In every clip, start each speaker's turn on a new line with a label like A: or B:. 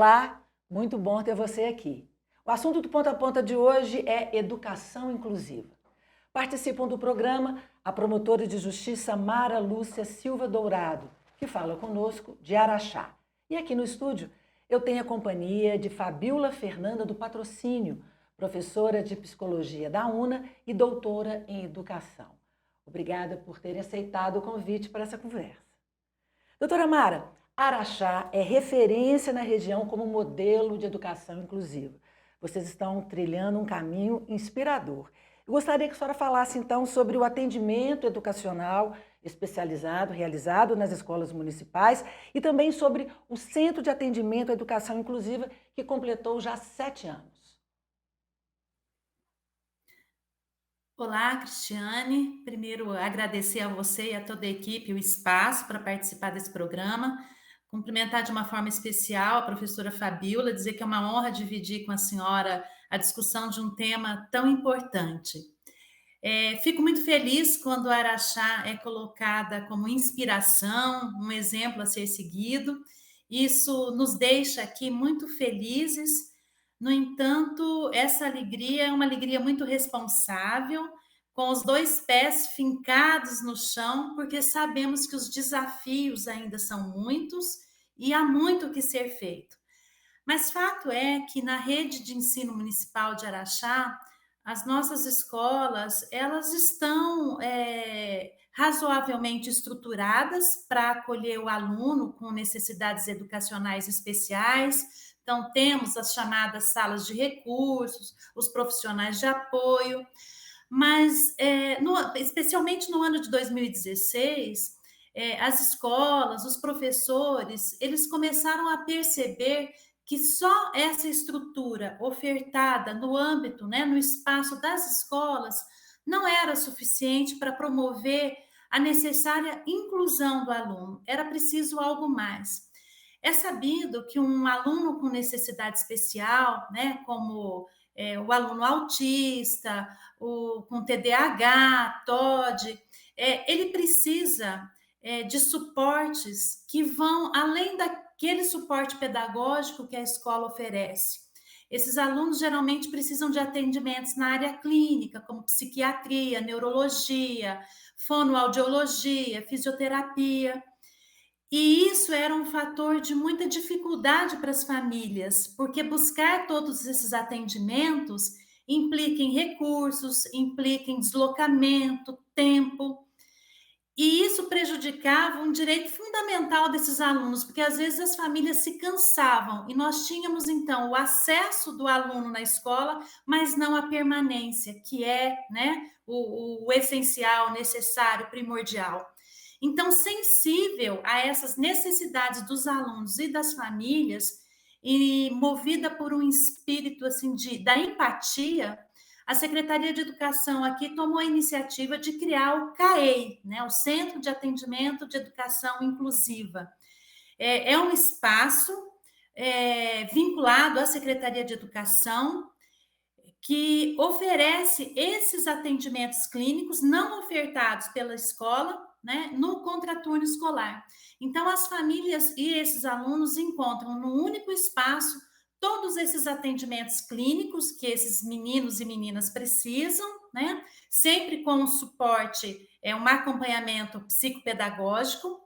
A: Olá, muito bom ter você aqui. O assunto do Ponta a Ponta de hoje é educação inclusiva. Participam do programa a promotora de justiça Mara Lúcia Silva Dourado, que fala conosco de Araxá. E aqui no estúdio eu tenho a companhia de Fabiola Fernanda do Patrocínio, professora de psicologia da UNA e doutora em educação. Obrigada por terem aceitado o convite para essa conversa. Doutora Mara, Araxá é referência na região como modelo de educação inclusiva. Vocês estão trilhando um caminho inspirador. Eu gostaria que a senhora falasse, então, sobre o atendimento educacional especializado realizado nas escolas municipais e também sobre o Centro de Atendimento à Educação Inclusiva, que completou já 7 anos.
B: Olá, Cristiane. Primeiro, agradecer a você e a toda a equipe o espaço para participar desse programa. Cumprimentar de uma forma especial a professora Fabiola, dizer que é uma honra dividir com a senhora a discussão de um tema tão importante. Fico muito feliz quando a Araxá é colocada como inspiração, um exemplo a ser seguido. Isso nos deixa aqui muito felizes. No entanto, essa alegria é uma alegria muito responsável, com os 2 pés fincados no chão, porque sabemos que os desafios ainda são muitos e há muito o que ser feito. Mas fato é que na rede de ensino municipal de Araxá, as nossas escolas, elas estão razoavelmente estruturadas para acolher o aluno com necessidades educacionais especiais. Então, temos as chamadas salas de recursos, os profissionais de apoio, mas, especialmente no ano de 2016, as escolas, os professores, eles começaram a perceber que só essa estrutura ofertada no âmbito, né, no espaço das escolas, não era suficiente para promover a necessária inclusão do aluno, era preciso algo mais. É sabido que um aluno com necessidade especial, né, como o aluno autista, o com TDAH, TOD, ele precisa de suportes que vão além daquele suporte pedagógico que a escola oferece. Esses alunos geralmente precisam de atendimentos na área clínica, como psiquiatria, neurologia, fonoaudiologia, fisioterapia. E isso era um fator de muita dificuldade para as famílias, porque buscar todos esses atendimentos implica em recursos, implica em deslocamento, tempo, e isso prejudicava um direito fundamental desses alunos, porque às vezes as famílias se cansavam e nós tínhamos então o acesso do aluno na escola, mas não a permanência, que é, né, o essencial, necessário, primordial. Então, sensível a essas necessidades dos alunos e das famílias, e movida por um espírito assim da empatia, a Secretaria de Educação aqui tomou a iniciativa de criar o CAEI, né, o Centro de Atendimento de Educação Inclusiva. É um espaço vinculado à Secretaria de Educação, que oferece esses atendimentos clínicos não ofertados pela escola, né, no contraturno escolar. Então, as famílias e esses alunos encontram num único espaço todos esses atendimentos clínicos que esses meninos e meninas precisam, né, sempre com um suporte, um acompanhamento psicopedagógico,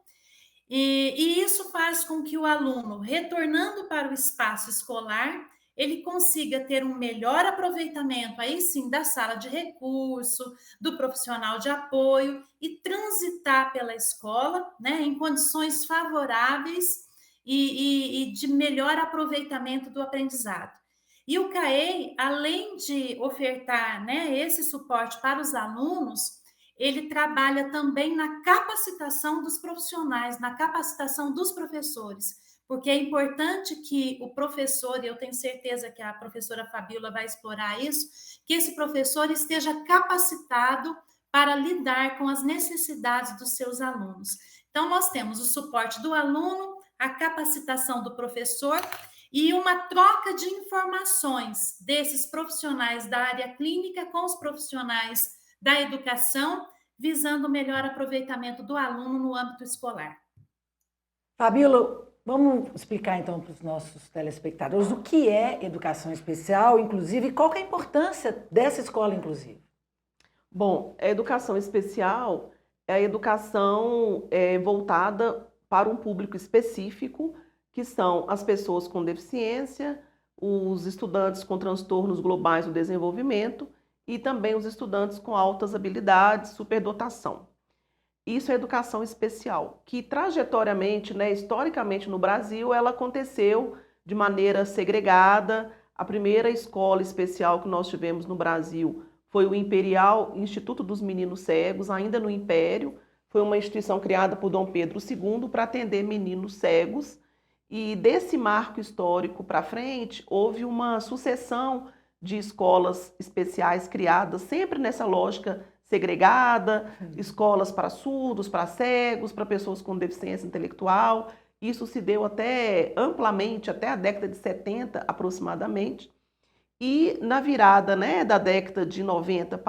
B: e isso faz com que o aluno, retornando para o espaço escolar, ele consiga ter um melhor aproveitamento, aí sim, da sala de recurso, do profissional de apoio e transitar pela escola, né, em condições favoráveis e de melhor aproveitamento do aprendizado. E o CAEI, além de ofertar, né, esse suporte para os alunos, ele trabalha também na capacitação dos profissionais, na capacitação dos professores, porque é importante que o professor, e eu tenho certeza que a professora Fabiola vai explorar isso, que esse professor esteja capacitado para lidar com as necessidades dos seus alunos. Então, nós temos o suporte do aluno, a capacitação do professor e uma troca de informações desses profissionais da área clínica com os profissionais da educação, visando o melhor aproveitamento do aluno no âmbito escolar.
A: Fabíola, Vamos explicar então para os nossos telespectadores o que é educação especial, inclusive, e qual que é a importância dessa escola inclusiva.
C: Bom, a educação especial é a educação voltada para um público específico, que são as pessoas com deficiência, os estudantes com transtornos globais do desenvolvimento e também os estudantes com altas habilidades, superdotação. Isso é educação especial, que trajetoriamente, né, historicamente no Brasil, ela aconteceu de maneira segregada. A primeira escola especial que nós tivemos no Brasil foi o Imperial Instituto dos Meninos Cegos, ainda no Império. Foi uma instituição criada por Dom Pedro II para atender meninos cegos. E desse marco histórico para frente, houve uma sucessão de escolas especiais criadas, sempre nessa lógica segregada, escolas para surdos, para cegos, para pessoas com deficiência intelectual. Isso se deu até amplamente, até a década de 70 aproximadamente. E na virada, né, da década de 90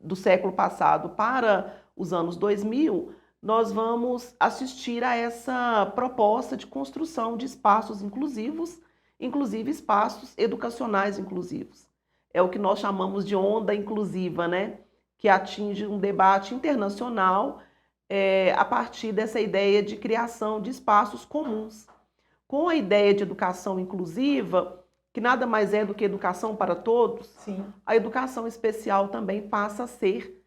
C: do século passado para os anos 2000, nós vamos assistir a essa proposta de construção de espaços inclusivos, inclusive espaços educacionais inclusivos. É o que nós chamamos de onda inclusiva, né, que atinge um debate internacional a partir dessa ideia de criação de espaços comuns. Com a ideia de educação inclusiva, que nada mais é do que educação para todos,
A: Sim.
C: A educação especial também passa a ser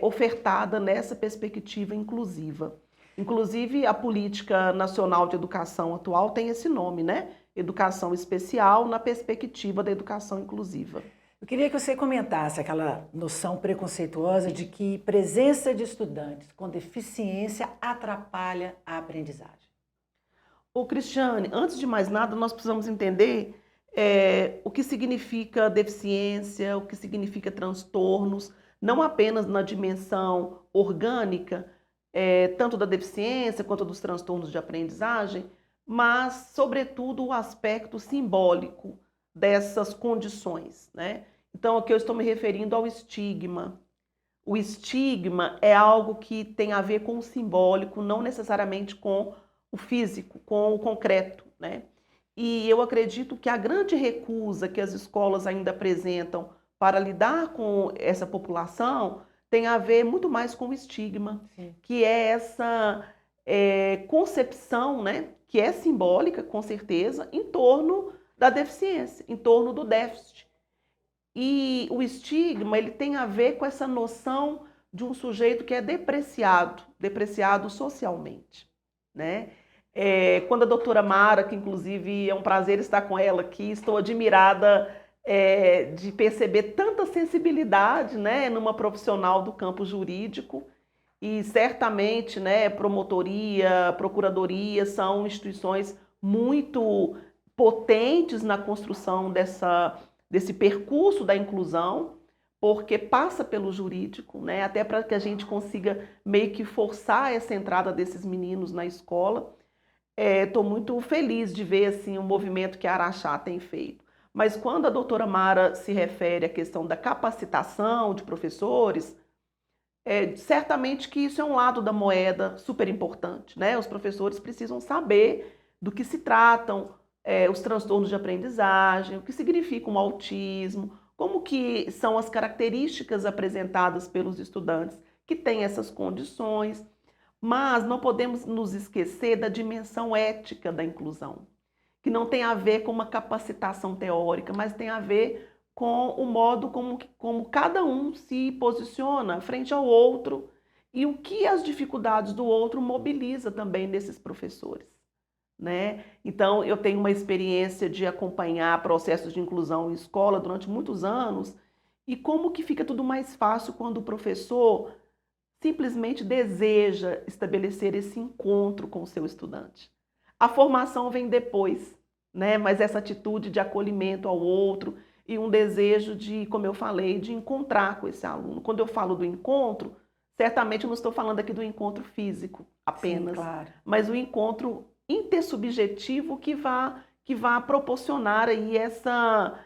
C: ofertada nessa perspectiva inclusiva. Inclusive, a Política Nacional de Educação atual tem esse nome, né? Educação especial na perspectiva da educação inclusiva.
A: Eu queria que você comentasse aquela noção preconceituosa de que presença de estudantes com deficiência atrapalha a aprendizagem.
C: Ô, Cristiane, antes de mais nada, nós precisamos entender o que significa deficiência, o que significa transtornos, não apenas na dimensão orgânica, tanto da deficiência quanto dos transtornos de aprendizagem, mas, sobretudo, o aspecto simbólico dessas condições, né? Então, aqui eu estou me referindo ao estigma. O estigma é algo que tem a ver com o simbólico, não necessariamente com o físico, com o concreto, né? E eu acredito que a grande recusa que as escolas ainda apresentam para lidar com essa população tem a ver muito mais com o estigma,
A: Sim.
C: que é essa concepção, né, que é simbólica, com certeza, em torno da deficiência, em torno do déficit. E o estigma, ele tem a ver com essa noção de um sujeito que é depreciado socialmente, né? Quando a doutora Mara, que inclusive é um prazer estar com ela aqui, estou admirada de perceber tanta sensibilidade, né, numa profissional do campo jurídico, e certamente, né, promotoria, procuradoria são instituições muito potentes na construção desse percurso da inclusão, porque passa pelo jurídico, né, até para que a gente consiga meio que forçar essa entrada desses meninos na escola. Estou muito feliz de ver assim, o movimento que a Araxá tem feito. Mas quando a doutora Mara se refere à questão da capacitação de professores, certamente que isso é um lado da moeda super importante, né? Os professores precisam saber do que se tratam os transtornos de aprendizagem, o que significa um autismo, como que são as características apresentadas pelos estudantes que têm essas condições. Mas não podemos nos esquecer da dimensão ética da inclusão, que não tem a ver com uma capacitação teórica, mas tem a ver com o modo como cada um se posiciona frente ao outro e o que as dificuldades do outro mobiliza também nesses professores, né? Então, eu tenho uma experiência de acompanhar processos de inclusão em escola durante muitos anos e como que fica tudo mais fácil quando o professor simplesmente deseja estabelecer esse encontro com o seu estudante. A formação vem depois, né? Mas essa atitude de acolhimento ao outro e um desejo de, como eu falei, de encontrar com esse aluno. Quando eu falo do encontro, certamente eu não estou falando aqui do encontro físico apenas,
A: Sim, claro.
C: mas o encontro intersubjetivo que vá proporcionar aí essa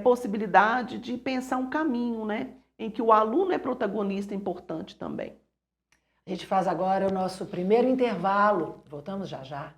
C: possibilidade de pensar um caminho, né? Em que o aluno é protagonista importante também.
A: A gente faz agora o nosso primeiro intervalo. Voltamos já já.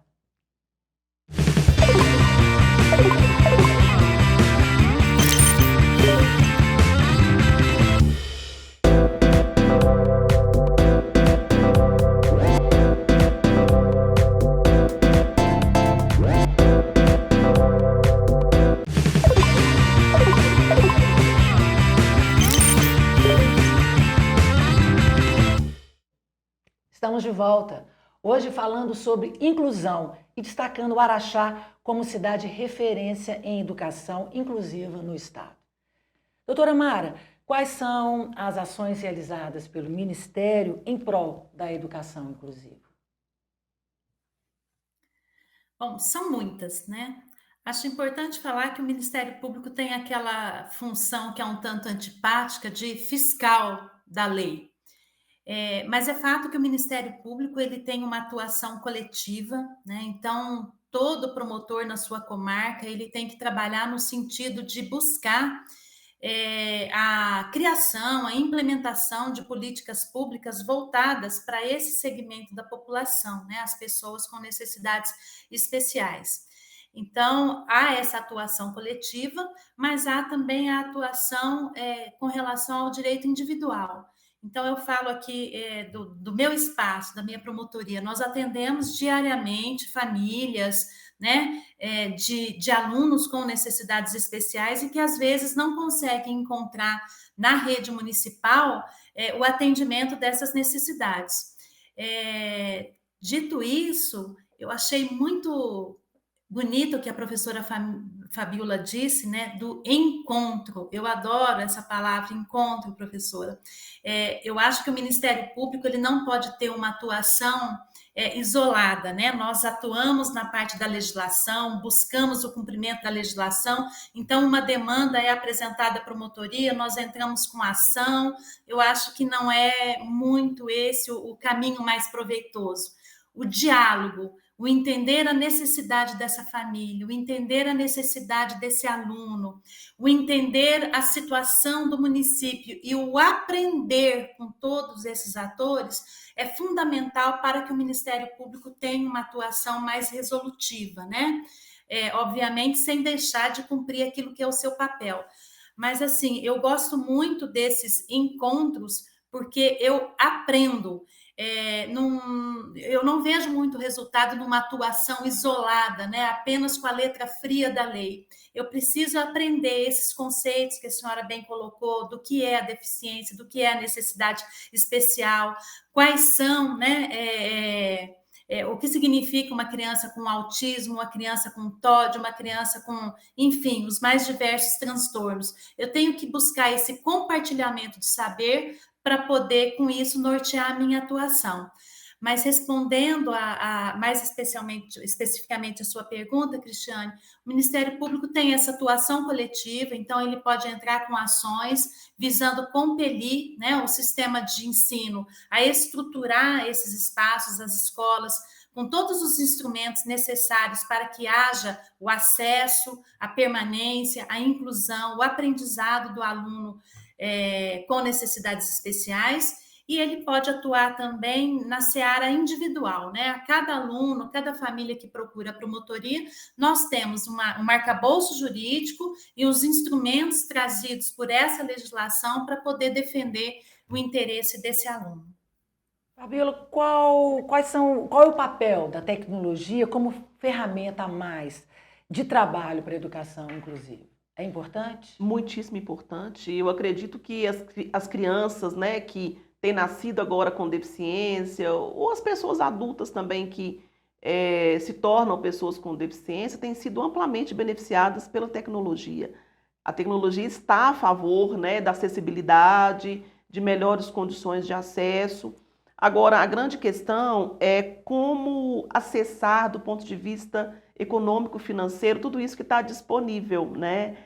A: Estamos de volta, hoje falando sobre inclusão e destacando o Araxá como cidade referência em educação inclusiva no estado. Doutora Mara, quais são as ações realizadas pelo Ministério em prol da educação inclusiva?
B: Bom, são muitas, né? Acho importante falar que o Ministério Público tem aquela função que é um tanto antipática de fiscal da lei. Mas é fato que o Ministério Público ele tem uma atuação coletiva, né? Então, todo promotor na sua comarca ele tem que trabalhar no sentido de buscar a criação, a implementação de políticas públicas voltadas para esse segmento da população, né? As pessoas com necessidades especiais. Então, há essa atuação coletiva, mas há também a atuação com relação ao direito individual. Então, eu falo aqui do meu espaço, da minha promotoria. Nós atendemos diariamente famílias, né, de alunos com necessidades especiais e que, às vezes, não conseguem encontrar na rede municipal o atendimento dessas necessidades. Dito isso, eu achei muito bonito o que a professora Fabiola disse, né, do encontro. Eu adoro essa palavra, encontro, professora. Eu acho que o Ministério Público ele não pode ter uma atuação isolada, né? Nós atuamos na parte da legislação, buscamos o cumprimento da legislação, então uma demanda é apresentada à promotoria, nós entramos com ação. Eu acho que não é muito esse o caminho mais proveitoso. O diálogo, o entender a necessidade dessa família, o entender a necessidade desse aluno, o entender a situação do município e o aprender com todos esses atores é fundamental para que o Ministério Público tenha uma atuação mais resolutiva, né? Obviamente, sem deixar de cumprir aquilo que é o seu papel. Mas, assim, eu gosto muito desses encontros porque eu aprendo. Eu não vejo muito resultado numa atuação isolada, né? Apenas com a letra fria da lei. Eu preciso aprender esses conceitos que a senhora bem colocou, do que é a deficiência, do que é a necessidade especial, quais são, né? O que significa uma criança com autismo, uma criança com TOD, uma criança com, enfim, os mais diversos transtornos. Eu tenho que buscar esse compartilhamento de saber para poder, com isso, nortear a minha atuação. Mas respondendo mais especificamente a sua pergunta, Cristiane, o Ministério Público tem essa atuação coletiva, então ele pode entrar com ações visando compelir, né, o sistema de ensino a estruturar esses espaços, as escolas, com todos os instrumentos necessários para que haja o acesso, a permanência, a inclusão, o aprendizado do aluno com necessidades especiais, e ele pode atuar também na seara individual, né? A cada aluno, cada família que procura a promotoria, nós temos um arcabouço jurídico e os instrumentos trazidos por essa legislação para poder defender o interesse desse aluno.
A: Fabiola, qual é o papel da tecnologia como ferramenta a mais de trabalho para a educação inclusiva? É importante?
C: Muitíssimo importante. Eu acredito que as crianças, né, que têm nascido agora com deficiência, ou as pessoas adultas também que se tornam pessoas com deficiência, têm sido amplamente beneficiadas pela tecnologia. A tecnologia está a favor, né, da acessibilidade, de melhores condições de acesso. Agora, a grande questão é como acessar, do ponto de vista econômico-financeiro, tudo isso que está disponível, né?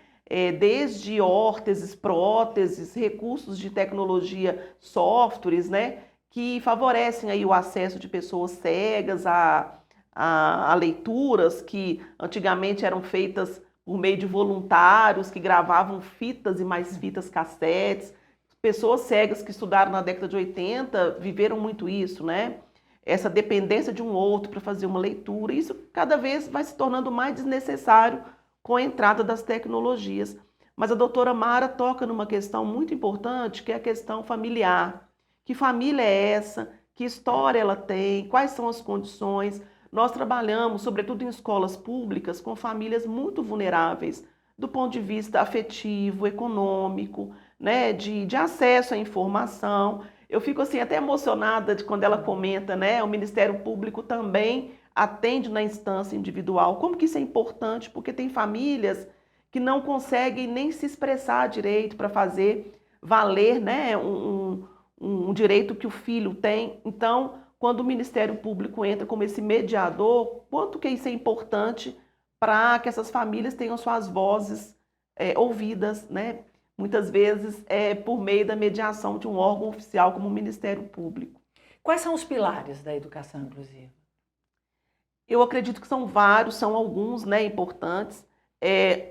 C: Desde órteses, próteses, recursos de tecnologia, softwares, né? Que favorecem aí o acesso de pessoas cegas a leituras que antigamente eram feitas por meio de voluntários que gravavam fitas e mais fitas cassetes. Pessoas cegas que estudaram na década de 80 viveram muito isso, né? Essa dependência de um outro para fazer uma leitura. Isso cada vez vai se tornando mais desnecessário com a entrada das tecnologias. Mas a doutora Mara toca numa questão muito importante, que é a questão familiar. Que família é essa? Que história ela tem? Quais são as condições? Nós trabalhamos, sobretudo em escolas públicas, com famílias muito vulneráveis, do ponto de vista afetivo, econômico, né, de acesso à informação. Eu fico assim até emocionada de quando ela comenta, né, o Ministério Público também atende na instância individual. Como que isso é importante? Porque tem famílias que não conseguem nem se expressar direito para fazer valer, né, um direito que o filho tem. Então, quando o Ministério Público entra como esse mediador, quanto que isso é importante para que essas famílias tenham suas vozes ouvidas, né? Muitas vezes por meio da mediação de um órgão oficial como o Ministério Público.
A: Quais são os pilares da educação inclusiva?
C: Eu acredito que são vários, são alguns, né, importantes.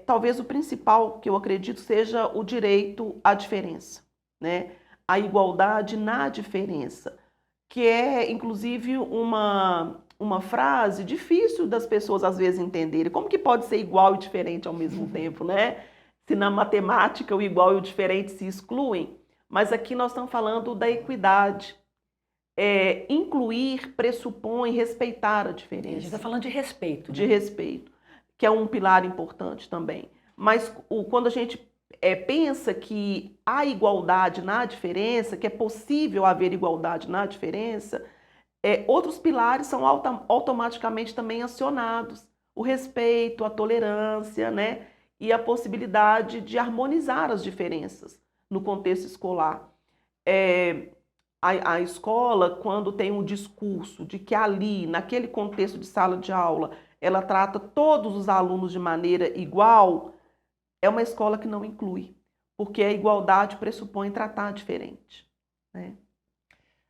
C: Talvez o principal que eu acredito seja o direito à diferença, né? A igualdade na diferença, que é, inclusive, uma frase difícil das pessoas às vezes entenderem. Como que pode ser igual e diferente ao mesmo tempo, né? Se na matemática o igual e o diferente se excluem, mas aqui nós estamos falando da equidade. Incluir pressupõe respeitar a diferença. A
A: gente está falando de respeito.
C: De respeito, que é um pilar importante também. Mas quando a gente pensa que há igualdade na diferença, que é possível haver igualdade na diferença, outros pilares são automaticamente também acionados. O respeito, a tolerância, né? E a possibilidade de harmonizar as diferenças no contexto escolar. A escola, quando tem um discurso de que ali, naquele contexto de sala de aula, ela trata todos os alunos de maneira igual, é uma escola que não inclui, porque a igualdade pressupõe tratar diferente, né?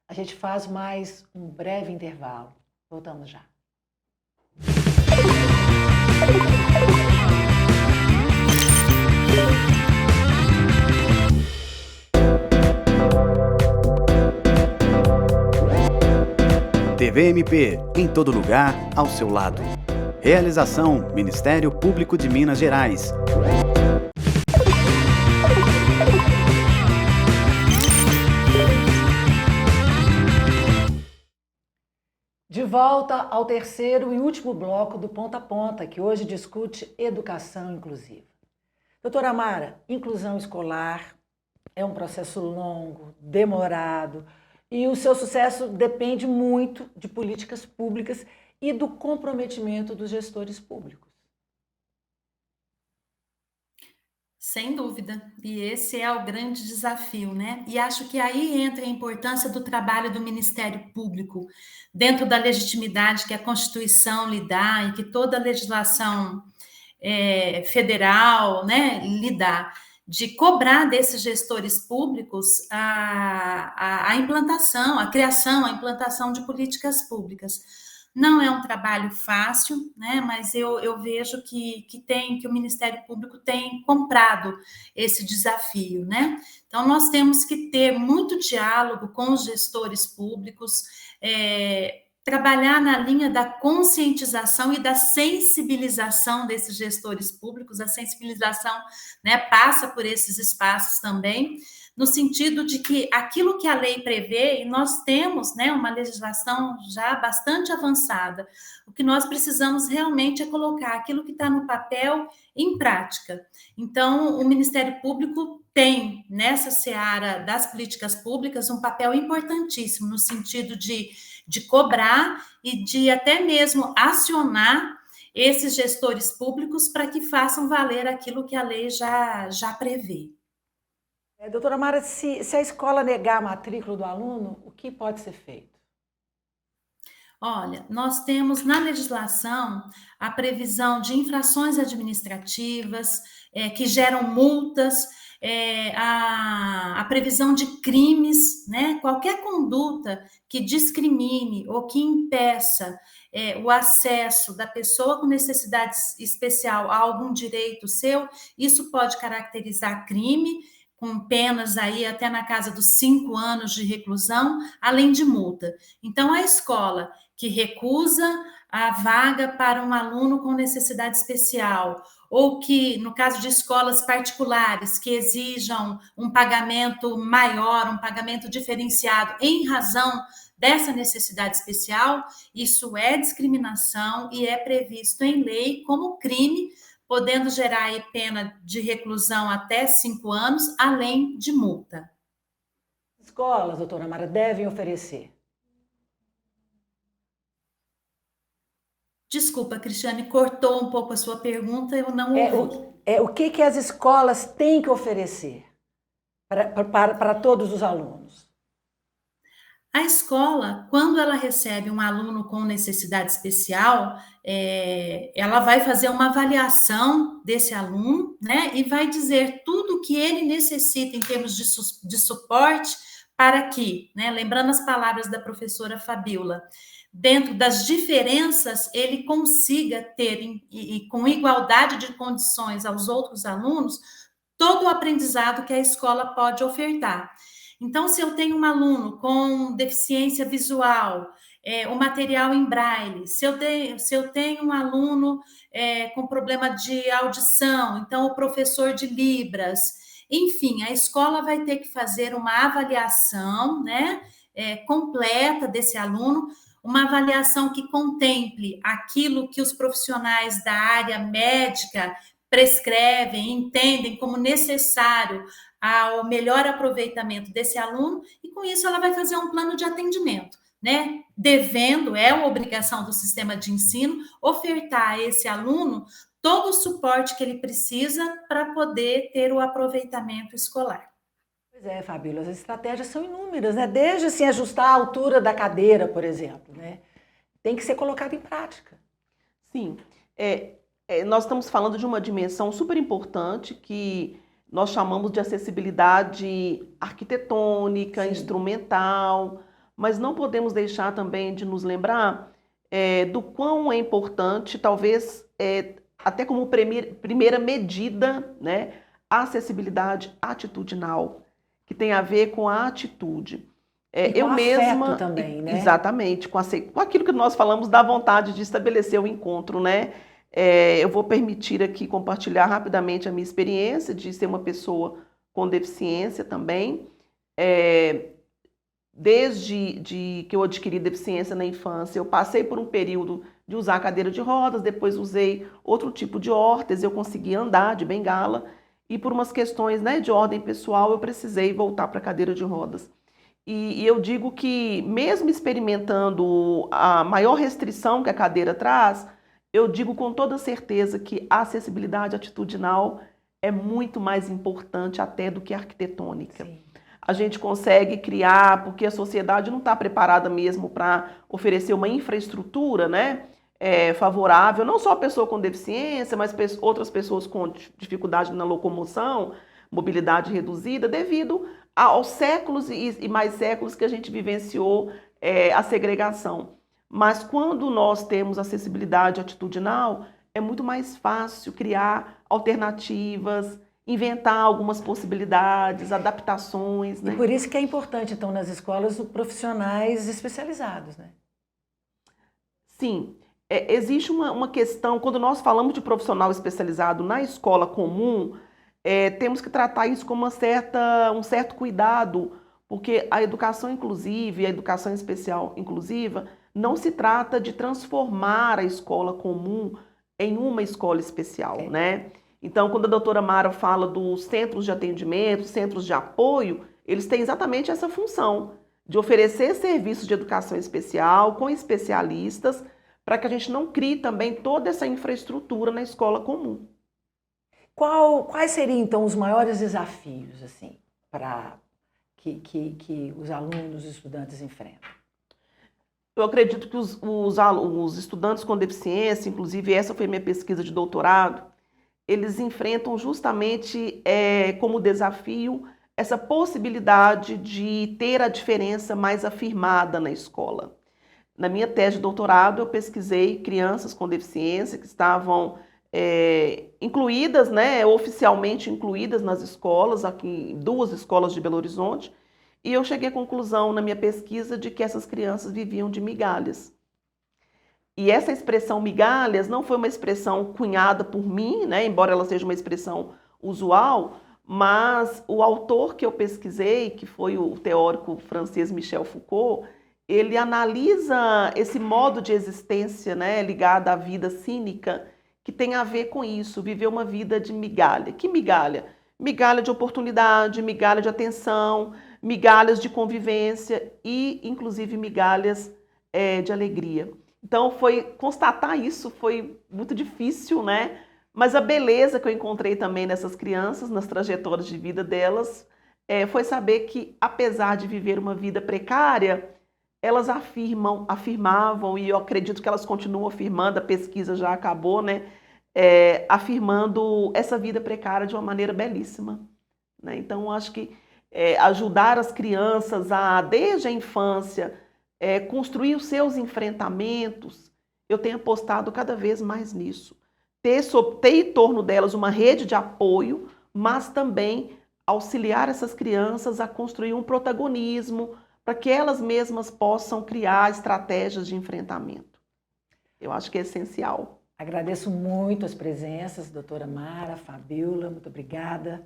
A: A gente faz mais um breve intervalo. Voltamos já.
D: TVMP, em todo lugar, ao seu lado. Realização: Ministério Público de Minas Gerais.
A: De volta ao terceiro e último bloco do Ponta a Ponta, que hoje discute educação inclusiva. Doutora Mara, inclusão escolar é um processo longo, demorado, e o seu sucesso depende muito de políticas públicas e do comprometimento dos gestores públicos.
B: Sem dúvida, e esse é o grande desafio, né? E acho que aí entra a importância do trabalho do Ministério Público, dentro da legitimidade que a Constituição lhe dá e que toda a legislação federal, né, lhe dá, de cobrar desses gestores públicos a implantação, a criação, a implantação de políticas públicas. Não é um trabalho fácil, né? Mas eu vejo que o Ministério Público tem comprado esse desafio, né? Então, nós temos que ter muito diálogo com os gestores públicos, trabalhar na linha da conscientização e da sensibilização desses gestores públicos. A sensibilização, né, passa por esses espaços também, no sentido de que aquilo que a lei prevê, e nós temos, né, uma legislação já bastante avançada, o que nós precisamos realmente é colocar aquilo que está no papel em prática. Então, o Ministério Público tem, nessa seara das políticas públicas, um papel importantíssimo, no sentido de cobrar e de até mesmo acionar esses gestores públicos para que façam valer aquilo que a lei já prevê.
A: Doutora Mara, se a escola negar a matrícula do aluno, o que pode ser feito?
B: Olha, nós temos na legislação a previsão de infrações administrativas que geram multas, a previsão de crimes, né? Qualquer conduta que discrimine ou que impeça o acesso da pessoa com necessidade especial a algum direito seu, isso pode caracterizar crime, com penas aí até na casa dos 5 anos de reclusão, além de multa. Então, a escola que recusa a vaga para um aluno com necessidade especial, ou que, no caso de escolas particulares, que exijam um pagamento maior, um pagamento diferenciado em razão dessa necessidade especial, isso é discriminação e é previsto em lei como crime, podendo gerar aí pena de reclusão até 5 anos, além de multa.
A: Escolas, doutora Mara, devem oferecer.
B: Desculpa, Cristiane, cortou um pouco a sua pergunta, eu não ouvi.
A: O que as escolas têm que oferecer para todos os alunos?
B: A escola, quando ela recebe um aluno com necessidade especial, ela vai fazer uma avaliação desse aluno, né, e vai dizer tudo o que ele necessita em termos de suporte para que, né, lembrando as palavras da professora Fabiola, dentro das diferenças, ele consiga ter, e com igualdade de condições aos outros alunos, todo o aprendizado que a escola pode ofertar. Então, se eu tenho um aluno com deficiência visual, o material em braille, se eu tenho um aluno com problema de audição, então o professor de Libras, enfim, a escola vai ter que fazer uma avaliação, né, completa desse aluno, uma avaliação que contemple aquilo que os profissionais da área médica prescrevem, entendem como necessário ao melhor aproveitamento desse aluno, e com isso ela vai fazer um plano de atendimento, né? Devendo, é uma obrigação do sistema de ensino, ofertar a esse aluno todo o suporte que ele precisa para poder ter o aproveitamento escolar.
A: Pois é, Fabíola, as estratégias são inúmeras, né? Desde assim, ajustar a altura da cadeira, por exemplo, né? Tem que ser colocado em prática.
C: Sim, nós estamos falando de uma dimensão super importante que nós chamamos de acessibilidade arquitetônica,
A: Sim.
C: instrumental, mas não podemos deixar também de nos lembrar do quão é importante, talvez até como primeira medida, né, a acessibilidade atitudinal, que tem a ver com a atitude.
A: E com afeto também, né?
C: Exatamente, com aquilo que nós falamos da vontade de estabelecer o encontro, né? Eu vou permitir aqui compartilhar rapidamente a minha experiência de ser uma pessoa com deficiência também. Desde que eu adquiri deficiência na infância, eu passei por um período de usar cadeira de rodas, depois usei outro tipo de órtese, eu consegui andar de bengala, e por umas questões, né, de ordem pessoal, eu precisei voltar para a cadeira de rodas. E eu digo que, mesmo experimentando a maior restrição que a cadeira traz, eu digo com toda certeza que a acessibilidade atitudinal é muito mais importante até do que a arquitetônica.
A: Sim.
C: A gente consegue criar, porque a sociedade não está preparada mesmo para oferecer uma infraestrutura, né, favorável, não só a pessoa com deficiência, mas outras pessoas com dificuldade na locomoção, mobilidade reduzida, devido aos séculos e mais séculos que a gente vivenciou a segregação. Mas quando nós temos acessibilidade atitudinal, é muito mais fácil criar alternativas, inventar algumas possibilidades, adaptações, né?
A: E por isso que é importante, então, nas escolas, os profissionais especializados, né?
C: Sim. Existe uma questão, quando nós falamos de profissional especializado na escola comum, temos que tratar isso com um certo cuidado, porque a educação inclusiva e a educação especial inclusiva não se trata de transformar a escola comum em uma escola especial, né? Então, quando a doutora Mara fala dos centros de atendimento, centros de apoio, eles têm exatamente essa função de oferecer serviços de educação especial com especialistas para que a gente não crie também toda essa infraestrutura na escola comum.
A: Quais seriam, então, os maiores desafios, assim, para que os alunos, os estudantes enfrentam?
C: Eu acredito que os estudantes com deficiência, inclusive essa foi minha pesquisa de doutorado, eles enfrentam justamente como desafio essa possibilidade de ter a diferença mais afirmada na escola. Na minha tese de doutorado, eu pesquisei crianças com deficiência que estavam incluídas, né, oficialmente incluídas nas escolas, aqui em 2 escolas de Belo Horizonte, e eu cheguei à conclusão na minha pesquisa de que essas crianças viviam de migalhas. E essa expressão migalhas não foi uma expressão cunhada por mim, né, embora ela seja uma expressão usual, mas o autor que eu pesquisei, que foi o teórico francês Michel Foucault, ele analisa esse modo de existência, né, ligado à vida cínica, que tem a ver com isso, viver uma vida de migalha. Que migalha? Migalha de oportunidade, migalha de atenção, migalhas de convivência e, inclusive, migalhas de alegria. Então, constatar isso foi muito difícil, né? Mas a beleza que eu encontrei também nessas crianças, nas trajetórias de vida delas, foi saber que, apesar de viver uma vida precária, elas afirmavam, e eu acredito que elas continuam afirmando, a pesquisa já acabou, né? Afirmando essa vida precária de uma maneira belíssima, né? Então, eu acho que ajudar as crianças desde a infância, construir os seus enfrentamentos, eu tenho apostado cada vez mais nisso. Ter em torno delas uma rede de apoio, mas também auxiliar essas crianças a construir um protagonismo para que elas mesmas possam criar estratégias de enfrentamento. Eu acho que é essencial.
A: Agradeço muito as presenças, doutora Mara, Fabíola, muito obrigada.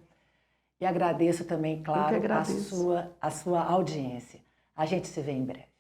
A: E agradeço também, claro, a sua audiência. A gente se vê em breve.